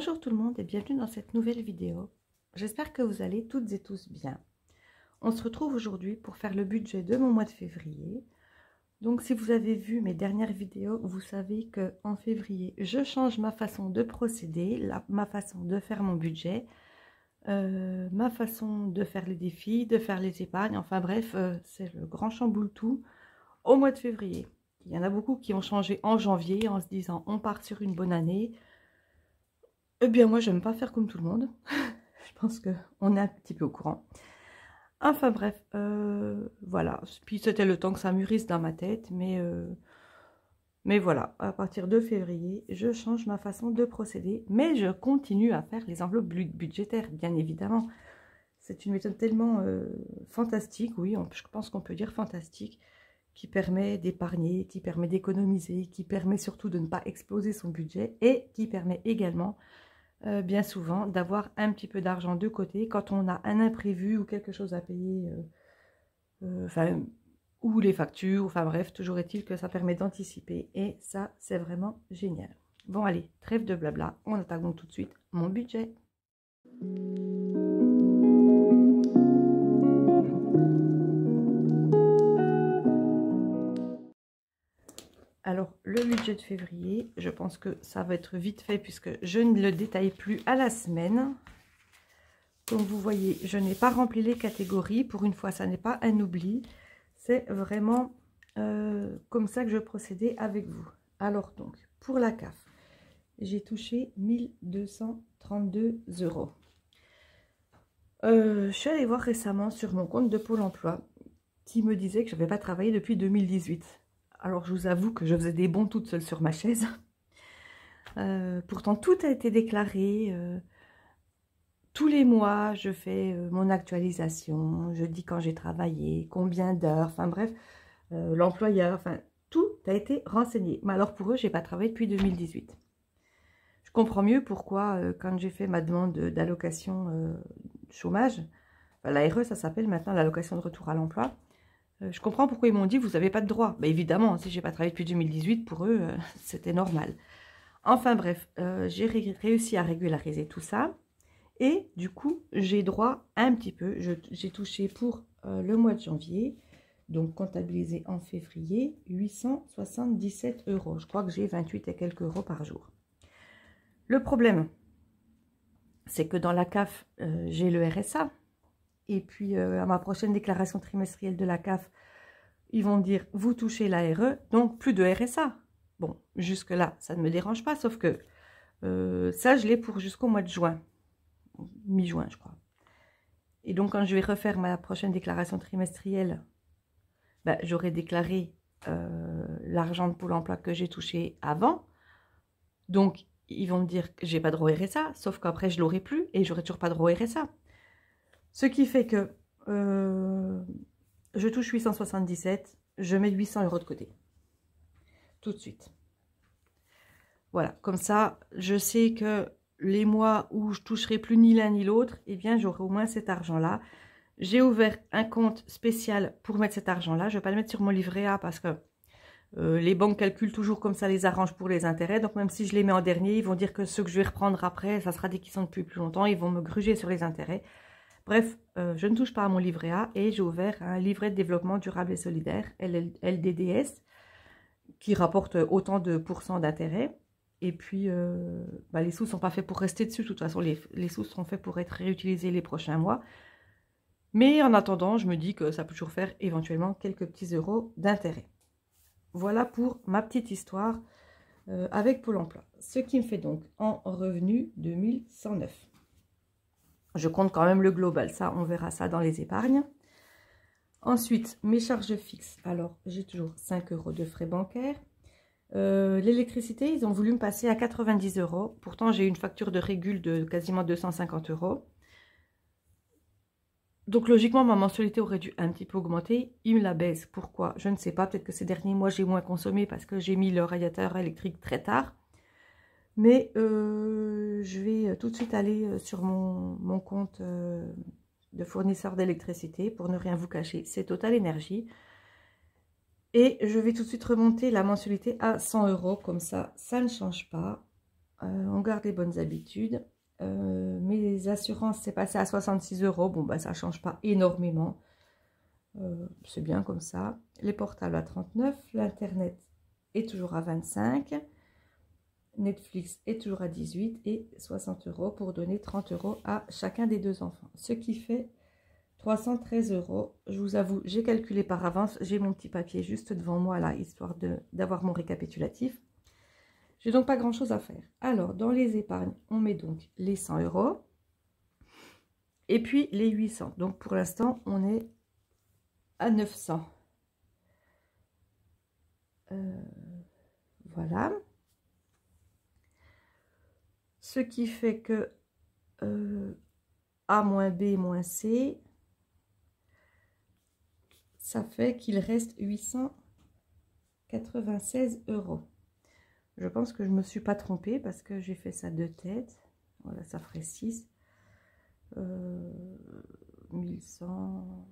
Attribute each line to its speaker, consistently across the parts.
Speaker 1: Bonjour tout le monde et bienvenue dans cette nouvelle vidéo. J'espère que vous allez toutes et tous bien. On se retrouve aujourd'hui pour faire le budget de mon mois de février. Donc si vous avez vu mes dernières vidéos, vous savez que en février, je change ma façon de procéder, ma façon de faire mon budget, ma façon de faire les défis, de faire les épargnes. Enfin bref, c'est le grand chamboule-tout au mois de février. Il y en a beaucoup qui ont changé en janvier en se disant on part sur une bonne année. Eh bien, moi, j'aime pas faire comme tout le monde. Je pense qu'on est un petit peu au courant. Enfin, bref, voilà. Puis, c'était le temps que ça mûrisse dans ma tête. Mais voilà, à partir de février, je change ma façon de procéder. Mais je continue à faire les enveloppes budgétaires, bien évidemment. C'est une méthode tellement fantastique, oui, je pense qu'on peut dire fantastique, qui permet d'épargner, qui permet d'économiser, qui permet surtout de ne pas exploser son budget et qui permet également bien souvent d'avoir un petit peu d'argent de côté quand on a un imprévu ou quelque chose à payer, ou les factures, enfin bref, toujours est-il que ça permet d'anticiper et ça c'est vraiment génial. Bon allez, trêve de blabla, on attaque donc tout de suite mon budget. Alors, le budget de février, je pense que ça va être vite fait puisque je ne le détaille plus à la semaine. Comme vous voyez, je n'ai pas rempli les catégories. Pour une fois, ça n'est pas un oubli. C'est vraiment comme ça que je procédais avec vous. Alors donc, pour la CAF, j'ai touché 1232 €. Je suis allée voir récemment sur mon compte de Pôle emploi qui me disait que je n'avais pas travaillé depuis 2018. Alors, je vous avoue que je faisais des bonds toute seule sur ma chaise. Pourtant, tout a été déclaré. Tous les mois, je fais mon actualisation. Je dis quand j'ai travaillé, combien d'heures. Enfin bref, l'employeur. Enfin, tout a été renseigné. Mais alors, pour eux, je n'ai pas travaillé depuis 2018. Je comprends mieux pourquoi, quand j'ai fait ma demande d'allocation chômage, l'ARE, ça s'appelle maintenant l'allocation de retour à l'emploi. Je comprends pourquoi ils m'ont dit, vous n'avez pas de droit. Ben, évidemment, si je n'ai pas travaillé depuis 2018, pour eux, c'était normal. Enfin bref, j'ai réussi à régulariser tout ça. Et du coup, j'ai droit un petit peu. J'ai touché pour le mois de janvier, donc comptabilisé en février, 877 €. Je crois que j'ai 28 et quelques euros par jour. Le problème, c'est que dans la CAF, j'ai le RSA. Et puis, à ma prochaine déclaration trimestrielle de la CAF, ils vont dire, vous touchez l'ARE, donc plus de RSA. Bon, jusque-là, ça ne me dérange pas, sauf que ça, je l'ai pour jusqu'au mois de juin. Mi-juin, je crois. Et donc, quand je vais refaire ma prochaine déclaration trimestrielle, ben, j'aurai déclaré l'argent de Pôle emploi que j'ai touché avant. Donc, ils vont me dire que j'ai pas de droit au RSA, sauf qu'après, je l'aurai plus et j'aurai toujours pas de droit au RSA. Ce qui fait que je touche 877, je mets 800 € de côté. Tout de suite. Voilà, comme ça, je sais que les mois où je toucherai plus ni l'un ni l'autre, eh bien, j'aurai au moins cet argent-là. J'ai ouvert un compte spécial pour mettre cet argent-là. Je ne vais pas le mettre sur mon livret A parce que les banques calculent toujours comme ça les arrange pour les intérêts. Donc, même si je les mets en dernier, ils vont dire que ceux que je vais reprendre après, ça sera des qui sont depuis plus longtemps. Ils vont me gruger sur les intérêts. Bref, je ne touche pas à mon livret A et j'ai ouvert un livret de développement durable et solidaire, LDDS, qui rapporte autant de pourcents d'intérêt. Et puis, les sous ne sont pas faits pour rester dessus. De toute façon, les sous seront faits pour être réutilisés les prochains mois. Mais en attendant, je me dis que ça peut toujours faire éventuellement quelques petits euros d'intérêt. Voilà pour ma petite histoire avec Pôle emploi. Ce qui me fait donc en revenu 2109. Je compte quand même le global. Ça, on verra ça dans les épargnes. Ensuite, mes charges fixes. Alors, j'ai toujours 5 € de frais bancaires. L'électricité, ils ont voulu me passer à 90 €. Pourtant, j'ai une facture de régule de quasiment 250 €. Donc, logiquement, ma mensualité aurait dû un petit peu augmenter. Ils me la baissent. Pourquoi? Je ne sais pas. Peut-être que ces derniers mois, j'ai moins consommé parce que j'ai mis le radiateur électrique très tard. Mais je vais tout de suite aller sur mon compte de fournisseur d'électricité pour ne rien vous cacher. C'est Total Énergie. Et je vais tout de suite remonter la mensualité à 100 €. Comme ça, ça ne change pas. on garde les bonnes habitudes. Mes assurances, c'est passé à 66 €. Bon, bah, ça ne change pas énormément. C'est bien comme ça. Les portables à 39, l'Internet est toujours à 25, Netflix est toujours à 18 et 60 € pour donner 30 € à chacun des deux enfants. Ce qui fait 313 €. Je vous avoue, j'ai calculé par avance. J'ai mon petit papier juste devant moi là, histoire d'avoir mon récapitulatif. J'ai donc pas grand chose à faire. Alors, dans les épargnes, on met donc les 100 € et puis les 800. Donc, pour l'instant, on est à 900. Voilà. Ce qui fait que A moins B moins C, ça fait qu'il reste 896 €. Je pense que je ne me suis pas trompée parce que j'ai fait ça de tête. Voilà, ça ferait 6. 1100.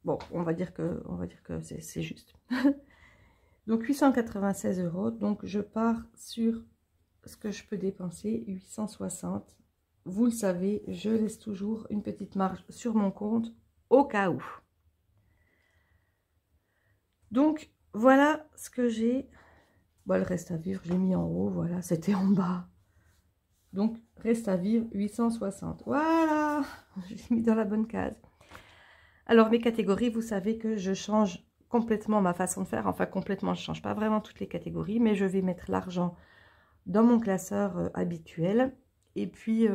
Speaker 1: Bon, on va dire que c'est juste. Donc 896 €. Donc je pars sur ce que je peux dépenser, 860. Vous le savez, je laisse toujours une petite marge sur mon compte au cas où. Donc voilà ce que j'ai. Bon, le reste à vivre, j'ai mis en haut, voilà, c'était en bas. Donc reste à vivre 860. Voilà, j'ai mis dans la bonne case. Alors mes catégories, vous savez que je change complètement ma façon de faire. Enfin complètement, je ne change pas vraiment toutes les catégories, mais je vais mettre l'argent dans mon classeur habituel. Et puis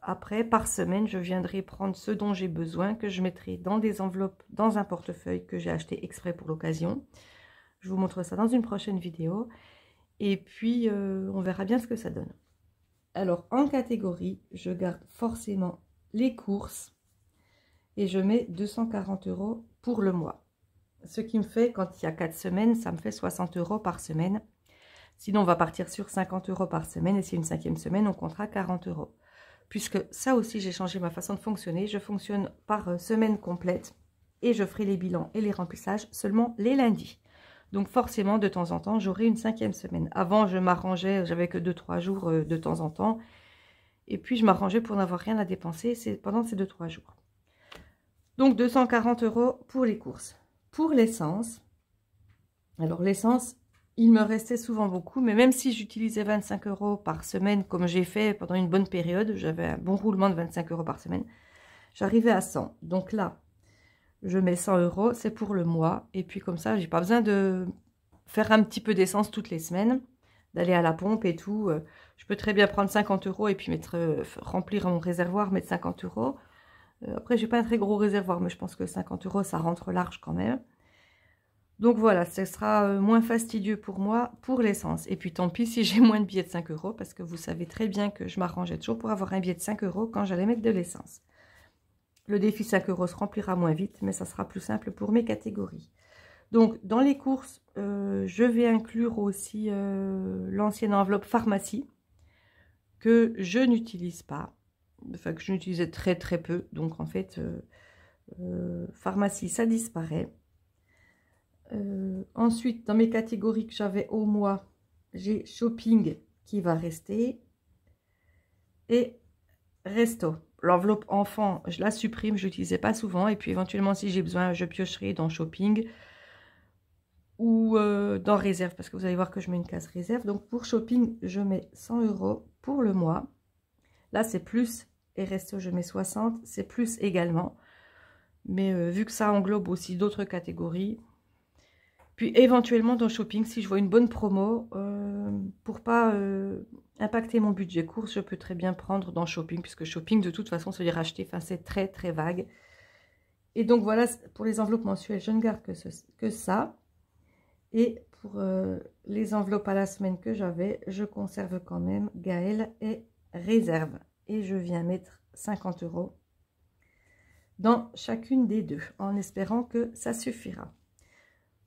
Speaker 1: après, par semaine, je viendrai prendre ce dont j'ai besoin, que je mettrai dans des enveloppes, dans un portefeuille que j'ai acheté exprès pour l'occasion. Je vous montre ça dans une prochaine vidéo. Et puis, on verra bien ce que ça donne. Alors, en catégorie, je garde forcément les courses. Et je mets 240 € pour le mois. Ce qui me fait, quand il y a 4 semaines, ça me fait 60 € par semaine. Sinon, on va partir sur 50 € par semaine. Et si une 5e semaine, on comptera 40 €. Puisque ça aussi, j'ai changé ma façon de fonctionner. Je fonctionne par semaine complète. Et je ferai les bilans et les remplissages seulement les lundis. Donc forcément, de temps en temps, j'aurai une 5e semaine. Avant, je m'arrangeais, j'avais que 2-3 jours de temps en temps. Et puis, je m'arrangeais pour n'avoir rien à dépenser pendant ces 2-3 jours. Donc 240 € pour les courses. Pour l'essence, alors l'essence, il me restait souvent beaucoup, mais même si j'utilisais 25 € par semaine, comme j'ai fait pendant une bonne période, j'avais un bon roulement de 25 € par semaine, j'arrivais à 100. Donc là, je mets 100 €, c'est pour le mois, et puis comme ça, j'ai pas besoin de faire un petit peu d'essence toutes les semaines, d'aller à la pompe et tout. Je peux très bien prendre 50 € et puis remplir mon réservoir, mettre 50 €. Après, j'ai pas un très gros réservoir, mais je pense que 50 €, ça rentre large quand même. Donc voilà, ce sera moins fastidieux pour moi pour l'essence. Et puis tant pis si j'ai moins de billets de 5 €, parce que vous savez très bien que je m'arrangeais toujours pour avoir un billet de 5 € quand j'allais mettre de l'essence. Le défi 5 € se remplira moins vite, mais ça sera plus simple pour mes catégories. Donc dans les courses, je vais inclure aussi l'ancienne enveloppe pharmacie, que je n'utilise pas. Enfin, que je n'utilisais très très peu. Donc en fait, pharmacie, ça disparaît. Ensuite, dans mes catégories que j'avais au mois, j'ai shopping qui va rester. Et resto. L'enveloppe enfant, je la supprime, je l'utilisais pas souvent. Et puis éventuellement, si j'ai besoin, je piocherai dans shopping ou dans réserve. Parce que vous allez voir que je mets une case réserve. Donc pour shopping, je mets 100 € pour le mois. Là, c'est plus. Et resto, je mets 60, c'est plus également. Mais vu que ça englobe aussi d'autres catégories. Puis éventuellement dans shopping, si je vois une bonne promo, pour pas impacter mon budget course, je peux très bien prendre dans shopping. Puisque shopping, de toute façon, c'est dire acheter. Enfin, c'est très très vague. Et donc voilà, pour les enveloppes mensuelles, je ne garde que ça. Et pour les enveloppes à la semaine que j'avais, je conserve quand même Gaël et réserve. Et je viens mettre 50 € dans chacune des deux, en espérant que ça suffira.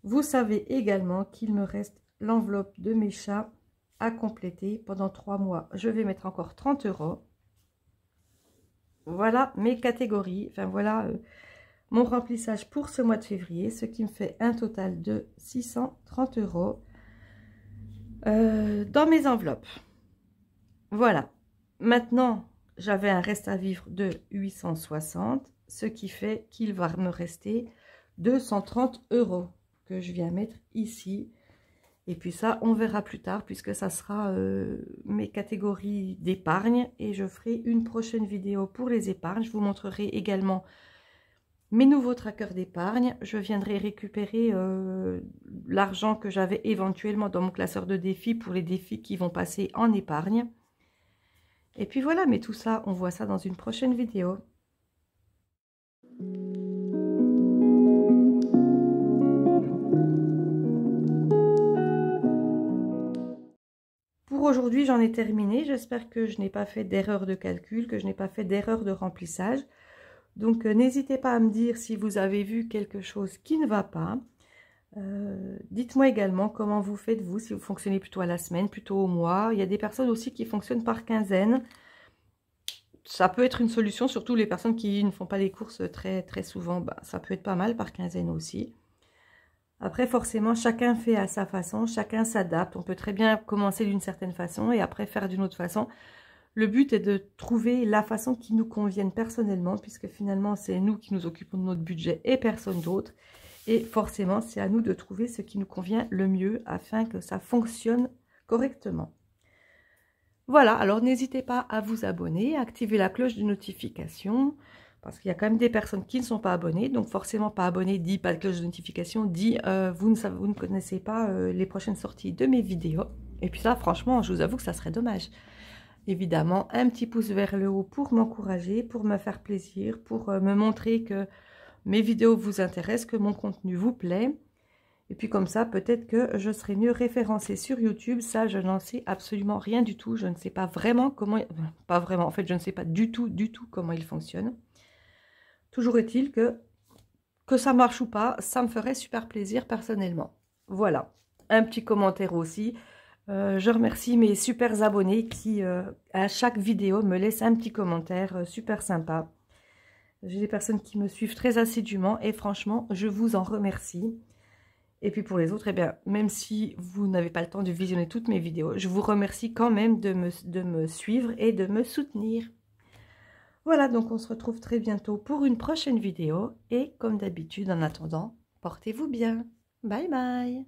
Speaker 1: Vous savez également qu'il me reste l'enveloppe de mes chats à compléter pendant 3 mois. Je vais mettre encore 30 €. Voilà mes catégories. Enfin voilà mon remplissage pour ce mois de février, ce qui me fait un total de 630 €. dans mes enveloppes. Voilà. Maintenant, j'avais un reste à vivre de 860, ce qui fait qu'il va me rester 230 € que je viens mettre ici. Et puis ça, on verra plus tard puisque ça sera mes catégories d'épargne. Et je ferai une prochaine vidéo pour les épargnes. Je vous montrerai également mes nouveaux trackers d'épargne. Je viendrai récupérer l'argent que j'avais éventuellement dans mon classeur de défis pour les défis qui vont passer en épargne. Et puis voilà, mais tout ça, on voit ça dans une prochaine vidéo. Pour aujourd'hui, j'en ai terminé. J'espère que je n'ai pas fait d'erreur de calcul, que je n'ai pas fait d'erreur de remplissage. Donc, n'hésitez pas à me dire si vous avez vu quelque chose qui ne va pas. Dites-moi également comment vous faites, vous, si vous fonctionnez plutôt à la semaine, plutôt au mois. Il y a des personnes aussi qui fonctionnent par quinzaine. Ça peut être une solution, surtout les personnes qui ne font pas les courses très souvent. Ben, ça peut être pas mal par quinzaine aussi. Après, forcément, chacun fait à sa façon, chacun s'adapte. On peut très bien commencer d'une certaine façon et après faire d'une autre façon. Le but est de trouver la façon qui nous convienne personnellement, puisque finalement, c'est nous qui nous occupons de notre budget et personne d'autre. Et forcément, c'est à nous de trouver ce qui nous convient le mieux afin que ça fonctionne correctement. Voilà, alors n'hésitez pas à vous abonner, à activer la cloche de notification, parce qu'il y a quand même des personnes qui ne sont pas abonnées. Donc forcément, pas abonné dit pas de cloche de notification, dit vous ne connaissez pas les prochaines sorties de mes vidéos. Et puis ça, franchement, je vous avoue que ça serait dommage. Évidemment, un petit pouce vers le haut pour m'encourager, pour me faire plaisir, pour me montrer que mes vidéos vous intéressent, que mon contenu vous plaît. Et puis comme ça, peut-être que je serai mieux référencée sur YouTube. Ça, je n'en sais absolument rien du tout. Je ne sais pas vraiment comment... Pas vraiment, en fait, je ne sais pas du tout comment il fonctionne. Toujours est-il que ça marche ou pas, ça me ferait super plaisir personnellement. Voilà, un petit commentaire aussi. Je remercie mes super abonnés qui, à chaque vidéo, me laissent un petit commentaire super sympa. J'ai des personnes qui me suivent très assidûment et franchement, je vous en remercie. Et puis pour les autres, eh bien, même si vous n'avez pas le temps de visionner toutes mes vidéos, je vous remercie quand même de me suivre et de me soutenir. Voilà, donc on se retrouve très bientôt pour une prochaine vidéo. Et comme d'habitude, en attendant, portez-vous bien. Bye bye.